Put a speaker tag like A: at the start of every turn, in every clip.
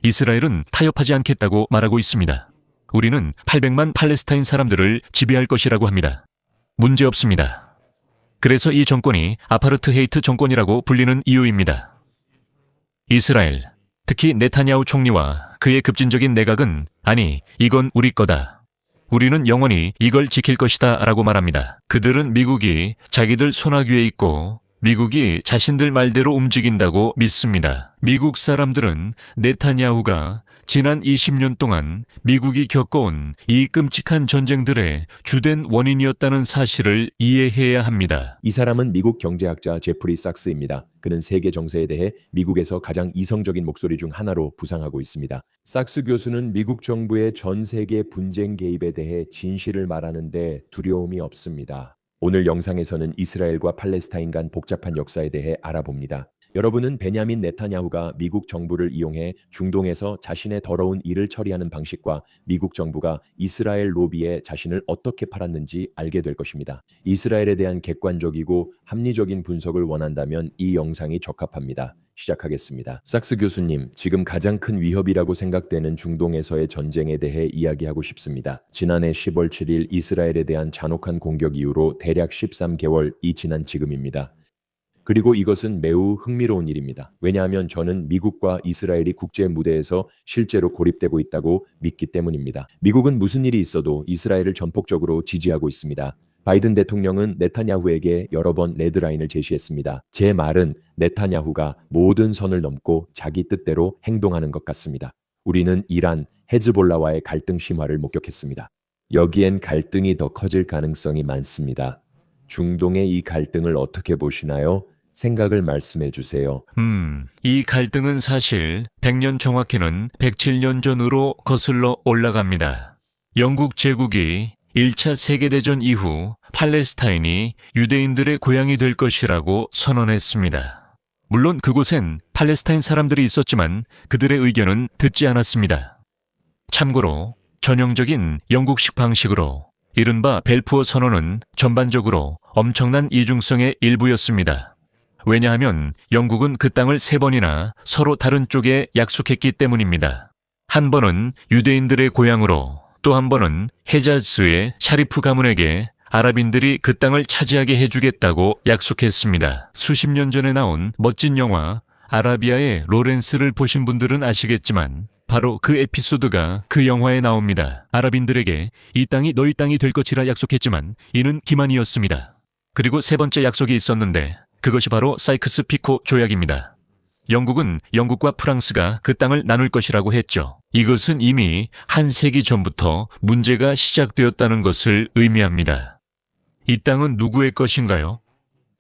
A: 이스라엘은 타협하지 않겠다고 말하고 있습니다. 우리는 800만 팔레스타인 사람들을 지배할 것이라고 합니다. 문제없습니다. 그래서 이 정권이 아파르트헤이트 정권이라고 불리는 이유입니다. 이스라엘, 특히 네타냐후 총리와 그의 급진적인 내각은 아니, 이건 우리 거다. 우리는 영원히 이걸 지킬 것이다 라고 말합니다. 그들은 미국이 자기들 손아귀 위에 있고 미국이 자신들 말대로 움직인다고 믿습니다. 미국 사람들은 네타냐후가 지난 20년 동안 미국이 겪어온 이 끔찍한 전쟁들의 주된 원인이었다는 사실을 이해해야 합니다.
B: 이 사람은 미국 경제학자 제프리 삭스입니다. 그는 세계 정세에 대해 미국에서 가장 이성적인 목소리 중 하나로 부상하고 있습니다. 삭스 교수는 미국 정부의 전 세계 분쟁 개입에 대해 진실을 말하는데 두려움이 없습니다. 오늘 영상에서는 이스라엘과 팔레스타인 간 복잡한 역사에 대해 알아봅니다. 여러분은 베냐민 네타냐후가 미국 정부를 이용해 중동에서 자신의 더러운 일을 처리하는 방식과 미국 정부가 이스라엘 로비에 자신을 어떻게 팔았는지 알게 될 것입니다. 이스라엘에 대한 객관적이고 합리적인 분석을 원한다면 이 영상이 적합합니다. 시작하겠습니다. 삭스 교수님, 지금 가장 큰 위협이라고 생각되는 중동에서의 전쟁에 대해 이야기하고 싶습니다. 지난해 10월 7일 이스라엘에 대한 잔혹한 공격 이후로 대략 13개월이 지난 지금입니다. 그리고 이것은 매우 흥미로운 일입니다. 왜냐하면 저는 미국과 이스라엘이 국제 무대에서 실제로 고립되고 있다고 믿기 때문입니다. 미국은 무슨 일이 있어도 이스라엘을 전폭적으로 지지하고 있습니다. 바이든 대통령은 네타냐후에게 여러 번 레드라인을 제시했습니다. 제 말은 네타냐후가 모든 선을 넘고 자기 뜻대로 행동하는 것 같습니다. 우리는 이란, 헤즈볼라와의 갈등 심화를 목격했습니다. 여기엔 갈등이 더 커질 가능성이 많습니다. 중동의 이 갈등을 어떻게 보시나요? 생각을 말씀해 주세요.
A: 이 갈등은 사실 100년 정확히는 107년 전으로 거슬러 올라갑니다. 영국 제국이 1차 세계대전 이후 팔레스타인이 유대인들의 고향이 될 것이라고 선언했습니다. 물론 그곳엔 팔레스타인 사람들이 있었지만 그들의 의견은 듣지 않았습니다. 참고로 전형적인 영국식 방식으로 이른바 벨푸어 선언은 전반적으로 엄청난 이중성의 일부였습니다. 왜냐하면 영국은 그 땅을 3번이나 서로 다른 쪽에 약속했기 때문입니다. 한 번은 유대인들의 고향으로, 또 한 번은 헤자즈의 샤리프 가문에게 아랍인들이 그 땅을 차지하게 해주겠다고 약속했습니다. 수십 년 전에 나온 멋진 영화 아라비아의 로렌스를 보신 분들은 아시겠지만 바로 그 에피소드가 그 영화에 나옵니다. 아랍인들에게 이 땅이 너희 땅이 될 것이라 약속했지만 이는 기만이었습니다. 그리고 세 번째 약속이 있었는데 그것이 바로 사이크스-피코 조약입니다. 영국은 영국과 프랑스가 그 땅을 나눌 것이라고 했죠. 이것은 이미 한 세기 전부터 문제가 시작되었다는 것을 의미합니다. 이 땅은 누구의 것인가요?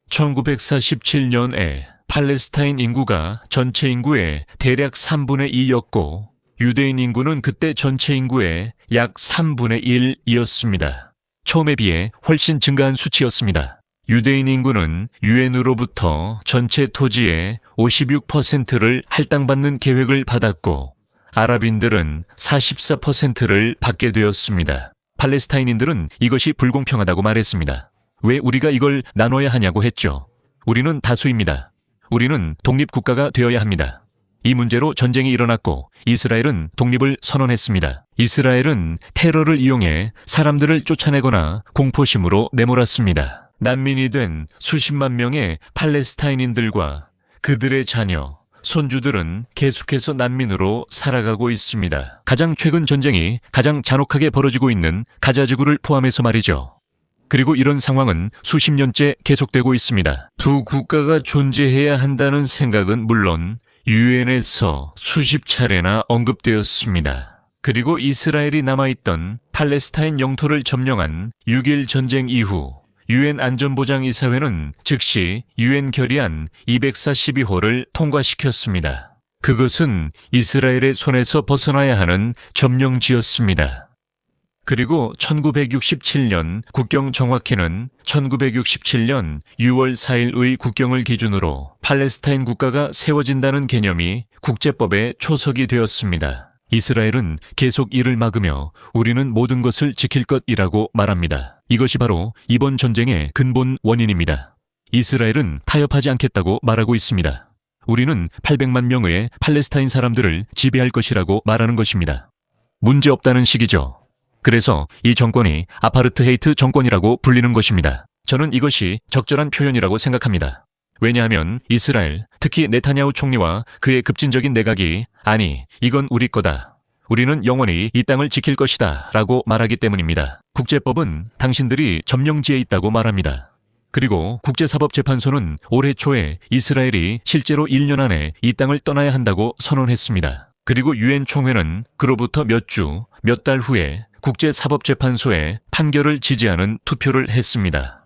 A: 1947년에 팔레스타인 인구가 전체 인구의 대략 3분의 2였고 유대인 인구는 그때 전체 인구의 약 3분의 1이었습니다. 처음에 비해 훨씬 증가한 수치였습니다. 유대인 인구는 유엔으로부터 전체 토지의 56%를 할당받는 계획을 받았고 아랍인들은 44%를 받게 되었습니다. 팔레스타인인들은 이것이 불공평하다고 말했습니다. 왜 우리가 이걸 나눠야 하냐고 했죠. 우리는 다수입니다. 우리는 독립국가가 되어야 합니다. 이 문제로 전쟁이 일어났고 이스라엘은 독립을 선언했습니다. 이스라엘은 테러를 이용해 사람들을 쫓아내거나 공포심으로 내몰았습니다. 난민이 된 수십만 명의 팔레스타인인들과 그들의 자녀, 손주들은 계속해서 난민으로 살아가고 있습니다. 가장 최근 전쟁이 가장 잔혹하게 벌어지고 있는 가자지구를 포함해서 말이죠. 그리고 이런 상황은 수십 년째 계속되고 있습니다. 두 국가가 존재해야 한다는 생각은 물론 유엔에서 수십 차례나 언급되었습니다. 그리고 이스라엘이 남아있던 팔레스타인 영토를 점령한 6.1 전쟁 이후 유엔 안전보장이사회는 즉시 유엔 결의안 242호를 통과시켰습니다. 그것은 이스라엘의 손에서 벗어나야 하는 점령지였습니다. 그리고 1967년 국경 정확히는 1967년 6월 4일의 국경을 기준으로 팔레스타인 국가가 세워진다는 개념이 국제법에 초석이 되었습니다. 이스라엘은 계속 이를 막으며 우리는 모든 것을 지킬 것이라고 말합니다. 이것이 바로 이번 전쟁의 근본 원인입니다. 이스라엘은 타협하지 않겠다고 말하고 있습니다. 우리는 800만 명의 팔레스타인 사람들을 지배할 것이라고 말하는 것입니다. 문제없다는 식이죠. 그래서 이 정권이 아파르트헤이트 정권이라고 불리는 것입니다. 저는 이것이 적절한 표현이라고 생각합니다. 왜냐하면 이스라엘, 특히 네타냐후 총리와 그의 급진적인 내각이 아니, 이건 우리 거다. 우리는 영원히 이 땅을 지킬 것이다 라고 말하기 때문입니다. 국제법은 당신들이 점령지에 있다고 말합니다. 그리고 국제사법재판소는 올해 초에 이스라엘이 실제로 1년 안에 이 땅을 떠나야 한다고 선언했습니다. 그리고 유엔 총회는 그로부터 몇 주, 몇 달 후에 국제사법재판소의 판결을 지지하는 투표를 했습니다.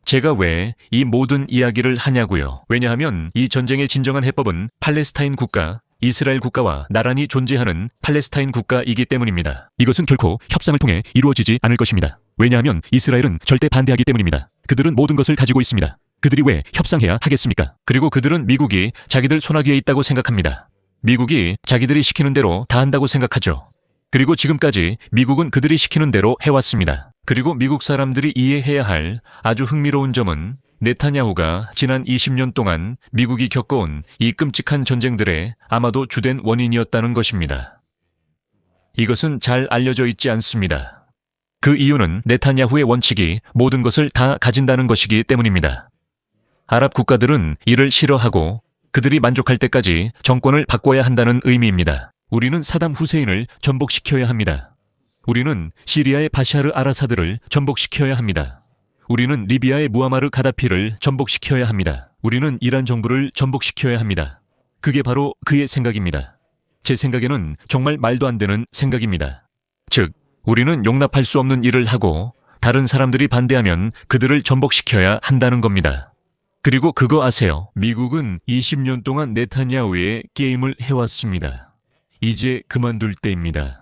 A: 제가 왜 이 모든 이야기를 하냐고요. 왜냐하면 이 전쟁의 진정한 해법은 팔레스타인 국가, 이스라엘 국가와 나란히 존재하는 팔레스타인 국가이기 때문입니다. 이것은 결코 협상을 통해 이루어지지 않을 것입니다. 왜냐하면 이스라엘은 절대 반대하기 때문입니다. 그들은 모든 것을 가지고 있습니다. 그들이 왜 협상해야 하겠습니까? 그리고 그들은 미국이 자기들 손아귀에 있다고 생각합니다. 미국이 자기들이 시키는 대로 다 한다고 생각하죠. 그리고 지금까지 미국은 그들이 시키는 대로 해왔습니다. 그리고 미국 사람들이 이해해야 할 아주 흥미로운 점은 네타냐후가 지난 20년 동안 미국이 겪어온 이 끔찍한 전쟁들의 아마도 주된 원인이었다는 것입니다. 이것은 잘 알려져 있지 않습니다. 그 이유는 네타냐후의 원칙이 모든 것을 다 가진다는 것이기 때문입니다. 아랍 국가들은 이를 싫어하고 그들이 만족할 때까지 정권을 바꿔야 한다는 의미입니다. 우리는 사담 후세인을 전복시켜야 합니다. 우리는 시리아의 바샤르 아라사드를 전복시켜야 합니다. 우리는 리비아의 무아마르 가다피를 전복시켜야 합니다. 우리는 이란 정부를 전복시켜야 합니다. 그게 바로 그의 생각입니다. 제 생각에는 정말 말도 안 되는 생각입니다. 즉, 우리는 용납할 수 없는 일을 하고 다른 사람들이 반대하면 그들을 전복시켜야 한다는 겁니다. 그리고 그거 아세요? 미국은 20년 동안 네타냐후의 게임을 해왔습니다. 이제 그만둘 때입니다.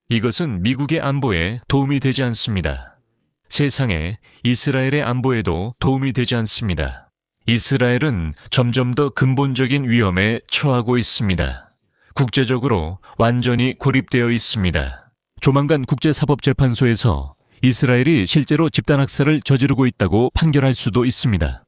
A: 이것은 미국의 안보에 도움이 되지 않습니다. 세상에 이스라엘의 안보에도 도움이 되지 않습니다. 이스라엘은 점점 더 근본적인 위험에 처하고 있습니다. 국제적으로 완전히 고립되어 있습니다. 조만간 국제사법재판소에서 이스라엘이 실제로 집단학살을 저지르고 있다고 판결할 수도 있습니다.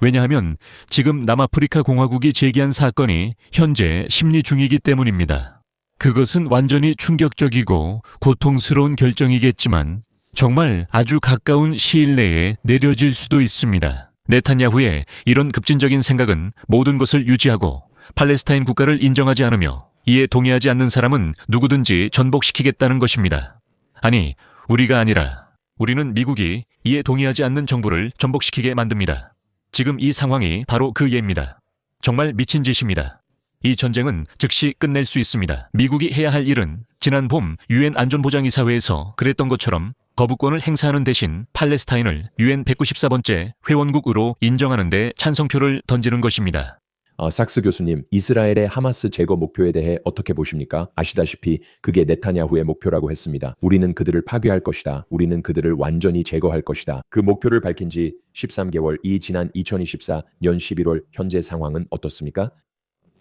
A: 왜냐하면 지금 남아프리카 공화국이 제기한 사건이 현재 심리 중이기 때문입니다. 그것은 완전히 충격적이고 고통스러운 결정이겠지만 정말 아주 가까운 시일 내에 내려질 수도 있습니다. 네타냐후의 이런 급진적인 생각은 모든 것을 유지하고 팔레스타인 국가를 인정하지 않으며 이에 동의하지 않는 사람은 누구든지 전복시키겠다는 것입니다. 아니, 우리가 아니라 우리는 미국이 이에 동의하지 않는 정부를 전복시키게 만듭니다. 지금 이 상황이 바로 그 예입니다. 정말 미친 짓입니다. 이 전쟁은 즉시 끝낼 수 있습니다. 미국이 해야 할 일은 지난 봄 유엔 안전보장이사회에서 그랬던 것처럼 거부권을 행사하는 대신 팔레스타인을 유엔 194번째 회원국으로 인정하는 데 찬성표를 던지는 것입니다.
B: 삭스 교수님, 이스라엘의 하마스 제거 목표에 대해 어떻게 보십니까? 아시다시피 그게 네타냐후의 목표라고 했습니다. 우리는 그들을 파괴할 것이다. 우리는 그들을 완전히 제거할 것이다. 그 목표를 밝힌 지 13개월, 이 지난 2024년 11월 현재 상황은 어떻습니까?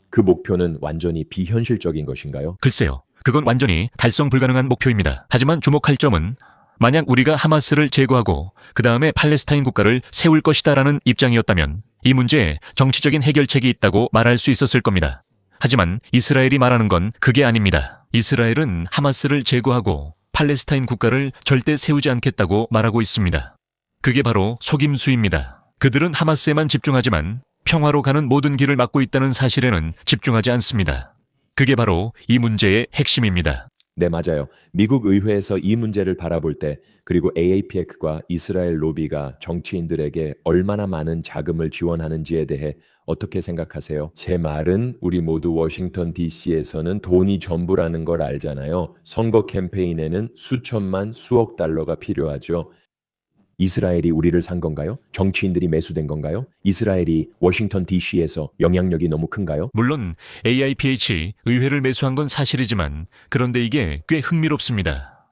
B: 그 목표는 완전히 비현실적인 것인가요?
A: 글쎄요. 그건 완전히 달성 불가능한 목표입니다. 하지만 주목할 점은 만약 우리가 하마스를 제거하고 그 다음에 팔레스타인 국가를 세울 것이다라는 입장이었다면 이 문제에 정치적인 해결책이 있다고 말할 수 있었을 겁니다. 하지만 이스라엘이 말하는 건 그게 아닙니다. 이스라엘은 하마스를 제거하고 팔레스타인 국가를 절대 세우지 않겠다고 말하고 있습니다. 그게 바로 속임수입니다. 그들은 하마스에만 집중하지만 평화로 가는 모든 길을 막고 있다는 사실에는 집중하지 않습니다. 그게 바로 이 문제의 핵심입니다.
B: 네, 맞아요. 미국 의회에서 이 문제를 바라볼 때 그리고 AAPEC과 이스라엘 로비가 정치인들에게 얼마나 많은 자금을 지원하는지에 대해 어떻게 생각하세요? 제 말은 우리 모두 워싱턴 DC에서는 돈이 전부라는 걸 알잖아요. 선거 캠페인에는 수천만, 수억 달러가 필요하죠. 이스라엘이 우리를 산 건가요? 정치인들이 매수된 건가요? 이스라엘이 워싱턴 DC에서 영향력이 너무 큰가요?
A: 물론 AIPH 의회를 매수한 건 사실이지만 그런데 이게 꽤 흥미롭습니다.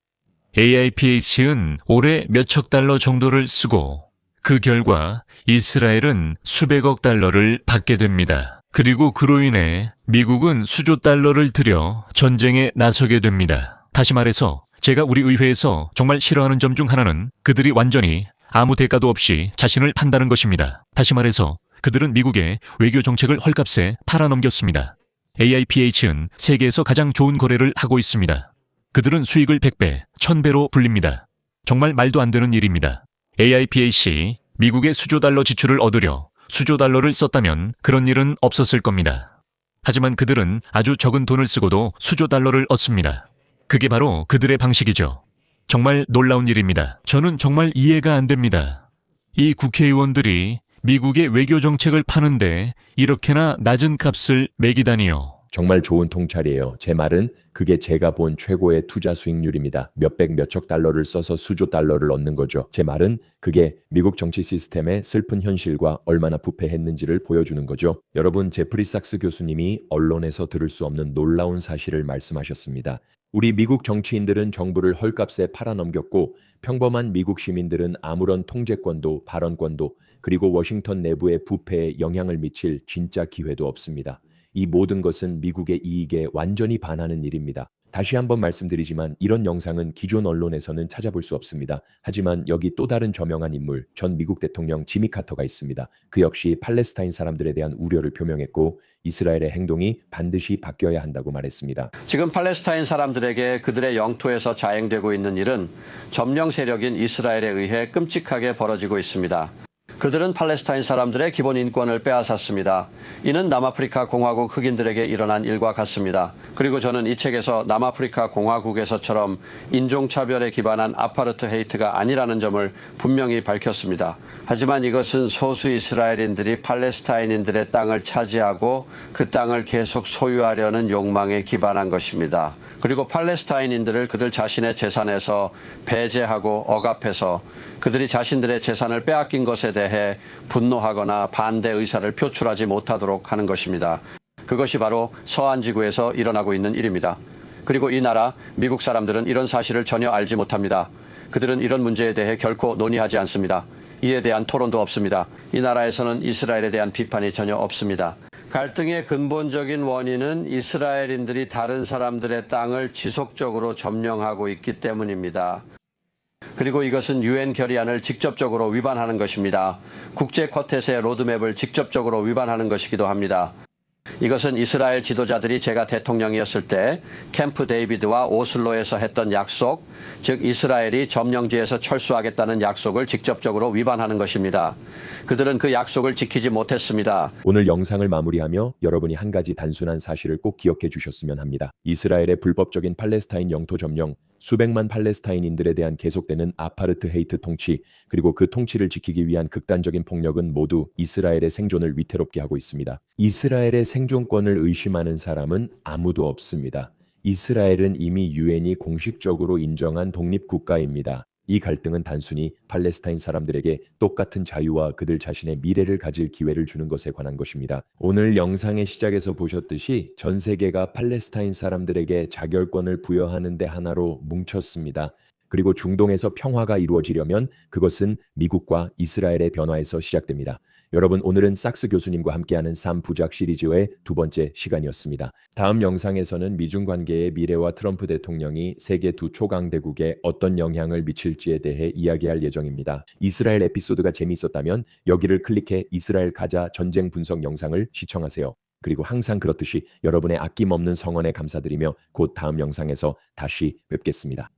A: AIPH는 올해 몇억 달러 정도를 쓰고 그 결과 이스라엘은 수백억 달러를 받게 됩니다. 그리고 그로 인해 미국은 수조 달러를 들여 전쟁에 나서게 됩니다. 다시 말해서 제가 우리 의회에서 정말 싫어하는 점 중 하나는 그들이 완전히 아무 대가도 없이 자신을 판다는 것입니다. 다시 말해서 그들은 미국의 외교 정책을 헐값에 팔아넘겼습니다. AIPH는 세계에서 가장 좋은 거래를 하고 있습니다. 그들은 수익을 100배, 1000배로 불립니다. 정말 말도 안 되는 일입니다. AIPH, 미국의 수조 달러 지출을 얻으려 수조 달러를 썼다면 그런 일은 없었을 겁니다. 하지만 그들은 아주 적은 돈을 쓰고도 수조 달러를 얻습니다. 그게 바로 그들의 방식이죠. 정말 놀라운 일입니다. 저는 정말 이해가 안 됩니다. 이 국회의원들이 미국의 외교 정책을 파는데 이렇게나 낮은 값을 매기다니요.
B: 정말 좋은 통찰이에요. 제 말은 그게 제가 본 최고의 투자 수익률입니다. 몇백 몇억 달러를 써서 수조 달러를 얻는 거죠. 제 말은 그게 미국 정치 시스템의 슬픈 현실과 얼마나 부패했는지를 보여주는 거죠. 여러분, 제프리 삭스 교수님이 언론에서 들을 수 없는 놀라운 사실을 말씀하셨습니다. 우리 미국 정치인들은 정부를 헐값에 팔아넘겼고 평범한 미국 시민들은 아무런 통제권도 발언권도 그리고 워싱턴 내부의 부패에 영향을 미칠 진짜 기회도 없습니다. 이 모든 것은 미국의 이익에 완전히 반하는 일입니다. 다시 한번 말씀드리지만 이런 영상은 기존 언론에서는 찾아볼 수 없습니다. 하지만 여기 또 다른 저명한 인물, 전 미국 대통령 지미 카터가 있습니다. 그 역시 팔레스타인 사람들에 대한 우려를 표명했고 이스라엘의 행동이 반드시 바뀌어야 한다고 말했습니다.
C: 지금 팔레스타인 사람들에게 그들의 영토에서 자행되고 있는 일은 점령 세력인 이스라엘에 의해 끔찍하게 벌어지고 있습니다. 그들은 팔레스타인 사람들의 기본 인권을 빼앗았습니다. 이는 남아프리카 공화국 흑인들에게 일어난 일과 같습니다. 그리고 저는 이 책에서 남아프리카 공화국에서처럼 인종차별에 기반한 아파르트헤이트가 아니라는 점을 분명히 밝혔습니다. 하지만 이것은 소수 이스라엘인들이 팔레스타인인들의 땅을 차지하고 그 땅을 계속 소유하려는 욕망에 기반한 것입니다. 그리고 팔레스타인인들을 그들 자신의 재산에서 배제하고 억압해서 그들이 자신들의 재산을 빼앗긴 것에 대해 분노하거나 반대 의사를 표출하지 못하도록 하는 것입니다. 그것이 바로 서한 지구에서 일어나고 있는 일입니다. 그리고 이 나라, 미국 사람들은 이런 사실을 전혀 알지 못합니다. 그들은 이런 문제에 대해 결코 논의하지 않습니다. 이에 대한 토론도 없습니다. 이 나라에서는 이스라엘에 대한 비판이 전혀 없습니다. 갈등의 근본적인 원인은 이스라엘인들이 다른 사람들의 땅을 지속적으로 점령하고 있기 때문입니다. 그리고 이것은 유엔 결의안을 직접적으로 위반하는 것입니다. 국제 쿼텟의 로드맵을 직접적으로 위반하는 것이기도 합니다. 이것은 이스라엘 지도자들이 제가 대통령이었을 때 캠프 데이비드와 오슬로에서 했던 약속, 즉 이스라엘이 점령지에서 철수하겠다는 약속을 직접적으로 위반하는 것입니다. 그들은 그 약속을 지키지 못했습니다.
B: 오늘 영상을 마무리하며 여러분이 한 가지 단순한 사실을 꼭 기억해 주셨으면 합니다. 이스라엘의 불법적인 팔레스타인 영토 점령, 수백만 팔레스타인인들에 대한 계속되는 아파르트헤이트 통치, 그리고 그 통치를 지키기 위한 극단적인 폭력은 모두 이스라엘의 생존을 위태롭게 하고 있습니다. 이스라엘의 생존권을 의심하는 사람은 아무도 없습니다. 이스라엘은 이미 유엔이 공식적으로 인정한 독립국가입니다. 이 갈등은 단순히 팔레스타인 사람들에게 똑같은 자유와 그들 자신의 미래를 가질 기회를 주는 것에 관한 것입니다. 오늘 영상의 시작에서 보셨듯이 전 세계가 팔레스타인 사람들에게 자결권을 부여하는 데 하나로 뭉쳤습니다. 그리고 중동에서 평화가 이루어지려면 그것은 미국과 이스라엘의 변화에서 시작됩니다. 여러분, 오늘은 삭스 교수님과 함께하는 3부작 시리즈의 두 번째 시간이었습니다. 다음 영상에서는 미중 관계의 미래와 트럼프 대통령이 세계 두 초강대국에 어떤 영향을 미칠지에 대해 이야기할 예정입니다. 이스라엘 에피소드가 재미있었다면 여기를 클릭해 이스라엘 가자 전쟁 분석 영상을 시청하세요. 그리고 항상 그렇듯이 여러분의 아낌없는 성원에 감사드리며 곧 다음 영상에서 다시 뵙겠습니다.